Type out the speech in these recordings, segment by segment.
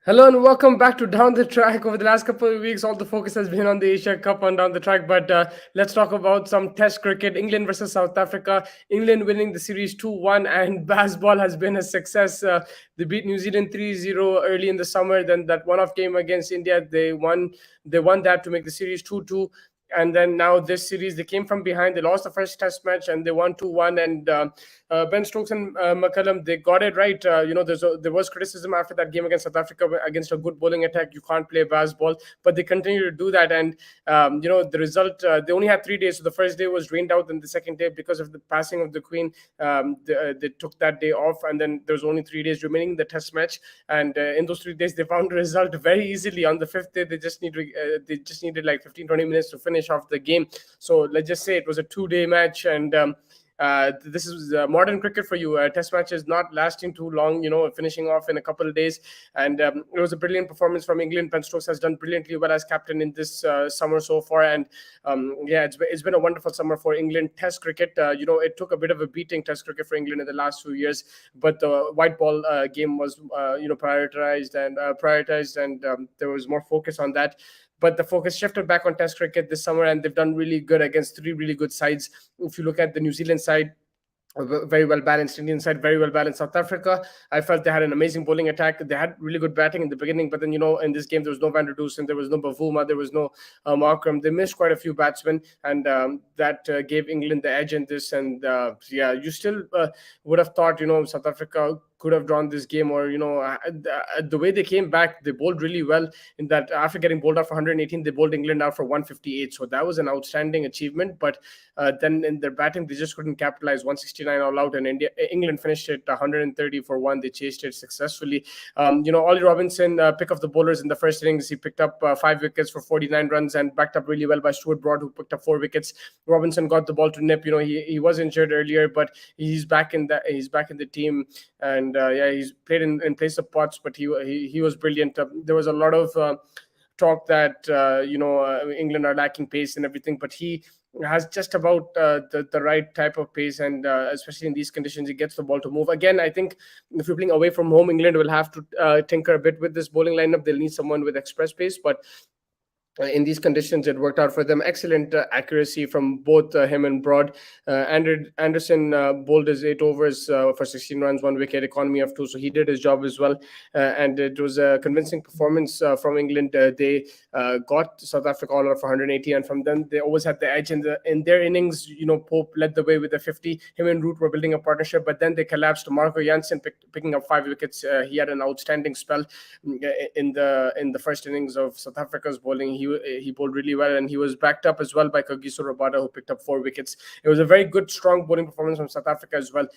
Hello and welcome back to Down the Track. Over the last couple of weeks, all the focus has been on the Asia Cup and down the track. But let's talk about some Test cricket. England versus South Africa. England winning the series 2-1, and Baz-Ball has been a success. They beat New Zealand 3-0 early in the summer. Then that one-off game against India, they won. They won that to make the series 2-2. And then now this series, they came from behind. They lost the first Test match and they won 2-1. And Ben Stokes and McCullum, they got it right. There was criticism after that game against South Africa against a good bowling attack. You can't play Baz-Ball, but they continue to do that. And the result, they only had 3 days. So the first day was rained out, and the second day, because of the passing of the Queen, they took that day off. And then there was only 3 days remaining in the Test match. And in those 3 days, they found a result very easily. On the fifth day, they just needed like 15-20 minutes to finish off the game. So let's just say it was a 2 day match. And this is modern cricket for you. Test matches not lasting too long, finishing off in a couple of days. And it was a brilliant performance from England. Ben Stokes has done brilliantly well as captain in this summer so far. And it's been a wonderful summer for England Test cricket. It took a bit of a beating, Test cricket for England, in the last few years, but the white ball game was prioritized, and there was more focus on that. But the focus shifted back on Test cricket this summer, and they've done really good against three really good sides. If you look at the New Zealand side, very well balanced Indian side, very well balanced South Africa. I felt they had an amazing bowling attack. They had really good batting in the beginning, but then in this game there was no Van der Dusen, there was no Bavuma, there was no Markram. They missed quite a few batsmen, and that gave England the edge in this. And you still would have thought South Africa could have drawn this game, or the way they came back, they bowled really well. In that, after getting bowled out for 118, they bowled England out for 158. So that was an outstanding achievement. But then in their batting, they just couldn't capitalize. 169 all out, and England finished it 130 for one. They chased it successfully. Ollie Robinson, pick of the bowlers in the first innings. He picked up 5 wickets for 49 runs and backed up really well by Stuart Broad, who picked up 4 wickets. Robinson got the ball to nip. He was injured earlier, but he's back in the team. And he's played in place of Potts, but he was brilliant. There was a lot of talk that England are lacking pace and everything, but he has just about the right type of pace, and especially in these conditions, he gets the ball to move. Again, I think if you're playing away from home, England will have to tinker a bit with this bowling lineup. They'll need someone with express pace, but in these conditions, it worked out for them. Excellent accuracy from both him and Broad. Anderson bowled his 8 overs for 16 runs, 1 wicket, economy of 2. So he did his job as well. And it was a convincing performance from England. They got South Africa all out for 180, and from then they always had the edge in their innings. Pope led the way with a 50. Him and Root were building a partnership, but then they collapsed. Marco Jansen picking up 5 wickets. He had an outstanding spell in the first innings of South Africa's bowling. He bowled really well, and he was backed up as well by Kagiso Rabada, who picked up 4 wickets. It was a very good, strong bowling performance from South Africa as well.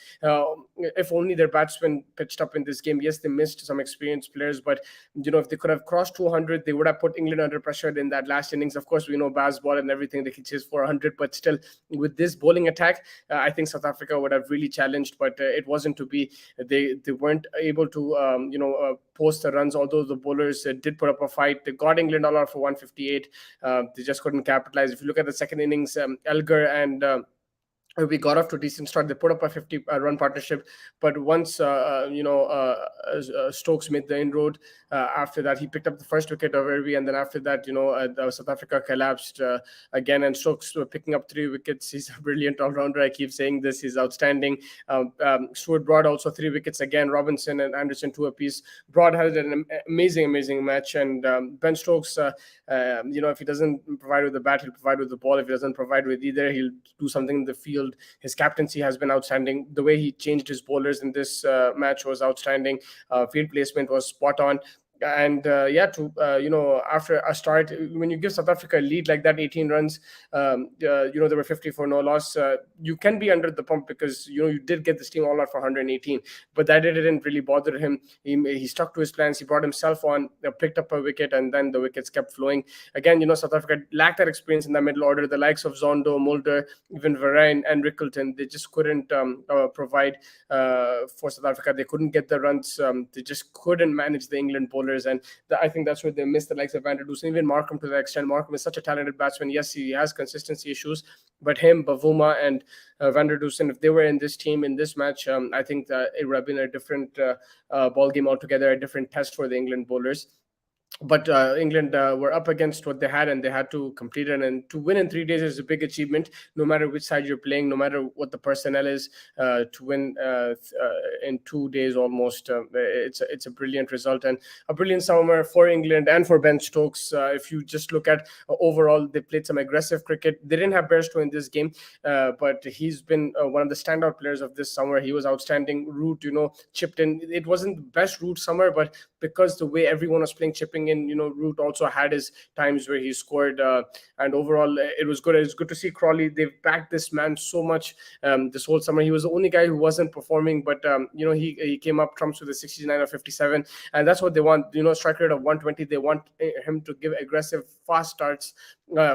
If only their batsmen pitched up in this game. Yes, they missed some experienced players, but if they could have crossed 200, they would have put England under pressure in that last innings. Of course, we know Baz-Ball and everything; they can chase 400, but still, with this bowling attack, I think South Africa would have really challenged, but it wasn't to be. They weren't able to post the runs, although the bowlers did put up a fight. They got England all out for 158. They just couldn't capitalize. If you look at the second innings, Elgar and we got off to a decent start. They put up a 50-run partnership, but once Stokes made the inroad, after that he picked up the first wicket of Irby, and then after that, South Africa collapsed again, and Stokes were picking up 3 wickets. He's a brilliant all-rounder. I keep saying this. He's outstanding. Stuart Broad also 3 wickets again. Robinson and Anderson 2 apiece. Broad had an amazing match, and Ben Stokes, if he doesn't provide with the bat, he'll provide with the ball. If he doesn't provide with either, he'll do something in the field. His captaincy has been outstanding. The way he changed his bowlers in this match was outstanding. Field placement was spot on. And after a start, when you give South Africa a lead like that, 18 runs, there were 50 for no loss. You can be under the pump because you did get this team all out for 118, but that didn't really bother him. He stuck to his plans. He brought himself on, picked up a wicket, and then the wickets kept flowing. Again, South Africa lacked that experience in the middle order. The likes of Zondo, Mulder, even Varane and Rickleton, they just couldn't provide for South Africa. They couldn't get the runs. They just couldn't manage the England bowling. bowlers, and I think that's where they missed the likes of Van der Dusen, even Markham to the extent. Markham is such a talented batsman. Yes, he has consistency issues, but him, Bavuma, and Van der Dusen, if they were in this team in this match, I think that it would have been a different ball game altogether, a different test for the England bowlers. But England were up against what they had, and they had to complete it. And to win in 3 days is a big achievement, no matter which side you're playing, no matter what the personnel is. To win in 2 days almost, it's a brilliant result and a brilliant summer for England and for Ben Stokes. If you just look at overall, they played some aggressive cricket. They didn't have Bairstow in this game, but he's been one of the standout players of this summer. He was outstanding. Root, chipped in. It wasn't the best Root summer, but because the way everyone was playing, chipping in, Root also had his times where he scored, and overall it was good. It's good to see Crawley. They've backed this man so much this whole summer. He was the only guy who wasn't performing, but he came up trumps with a 69 or 57, and that's what they want. Strike rate of 120. They want him to give aggressive, fast starts,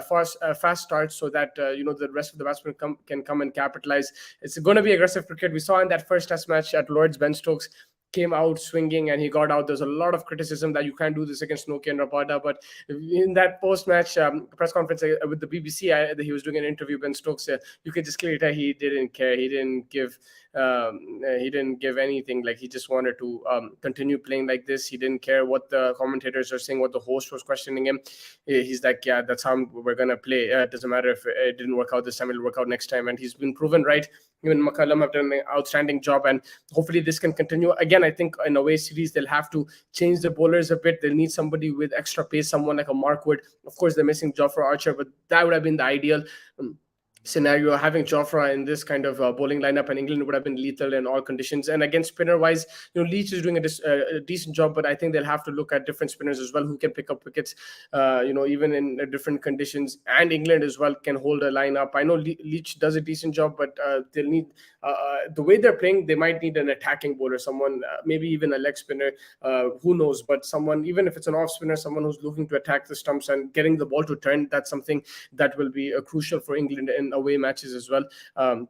fast starts, so that the rest of the batsmen can come and capitalize. It's going to be aggressive cricket. We saw in that first Test match at Lord's, Ben Stokes came out swinging and he got out. There's a lot of criticism that you can't do this against Nokia and Rabada, but in that post-match press conference with the BBC, he was doing an interview. Ben Stokes, you could just clearly tell he didn't care. He didn't give anything. Like, he just wanted to continue playing like this. He didn't care what the commentators are saying, what the host was questioning him. He's like, yeah, that's how we're gonna play. It doesn't matter if it didn't work out this time, it'll work out next time. And he's been proven right. Even McCullum have done an outstanding job, and hopefully this can continue. Again, I think in away series they'll have to change the bowlers a bit. They'll need somebody with extra pace, someone like a Mark Wood. Of course, they're missing Jofra Archer, but that would have been the ideal scenario. Having Jofra in this kind of bowling lineup, and England would have been lethal in all conditions. And again, spinner wise, Leach is doing a decent job, but I think they'll have to look at different spinners as well who can pick up wickets, even in different conditions. And England as well can hold a lineup. I know Leach does a decent job, but they'll need the way they're playing. They might need an attacking bowler, someone maybe even a leg spinner, who knows, but someone, even if it's an off spinner, someone who's looking to attack the stumps and getting the ball to turn. That's something that will be crucial for England in away matches as well.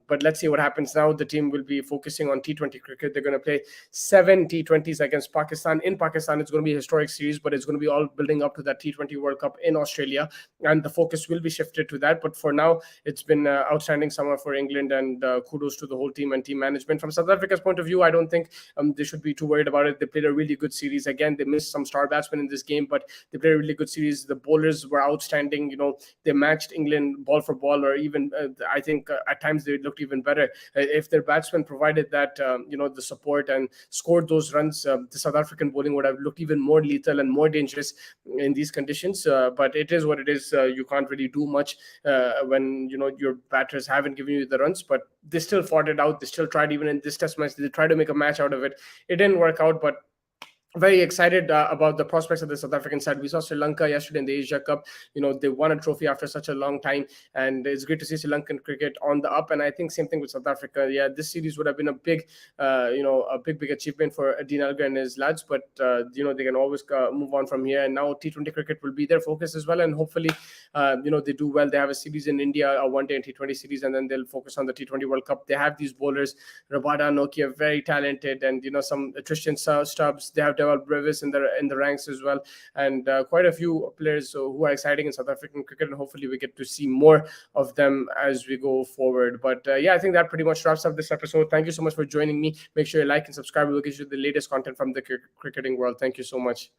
But let's see what happens now. The team will be focusing on T20 cricket. They're going to play 7 T20s against Pakistan. In Pakistan, it's going to be a historic series, but it's going to be all building up to that T20 World Cup in Australia, and the focus will be shifted to that. But for now, it's been outstanding summer for England, and kudos to the whole team and team management. From South Africa's point of view, I don't think they should be too worried about it. They played a really good series. Again, they missed some star batsmen in this game, but they played a really good series. The bowlers were outstanding. They matched England ball for ball, or even I think at times they looked even better. If their batsmen provided that, the support and scored those runs, the South African bowling would have looked even more lethal and more dangerous in these conditions. But it is what it is. You can't really do much when your batters haven't given you the runs. But they still fought it out. They still tried. Even in this Test match, they tried to make a match out of it. It didn't work out, but very excited about the prospects of the South African side. We saw Sri Lanka yesterday in the Asia Cup. They won a trophy after such a long time, and it's great to see Sri Lankan cricket on the up. And I think same thing with South Africa. Yeah, this series would have been a big, a big achievement for Dean Elgar and his lads. But they can always move on from here. And now T20 cricket will be their focus as well. And hopefully, they do well. They have a series in India, a one-day and T20 series, and then they'll focus on the T20 World Cup. They have these bowlers, Rabada, Nokia, very talented, and some Tristan Stubbs. They have Deval Brevis in the ranks as well, and quite a few players who are exciting in South African cricket, and hopefully we get to see more of them as we go forward. But I think that pretty much wraps up this episode. Thank you so much for joining me. Make sure you like and subscribe. We'll get you the latest content from the cricketing world. Thank you so much.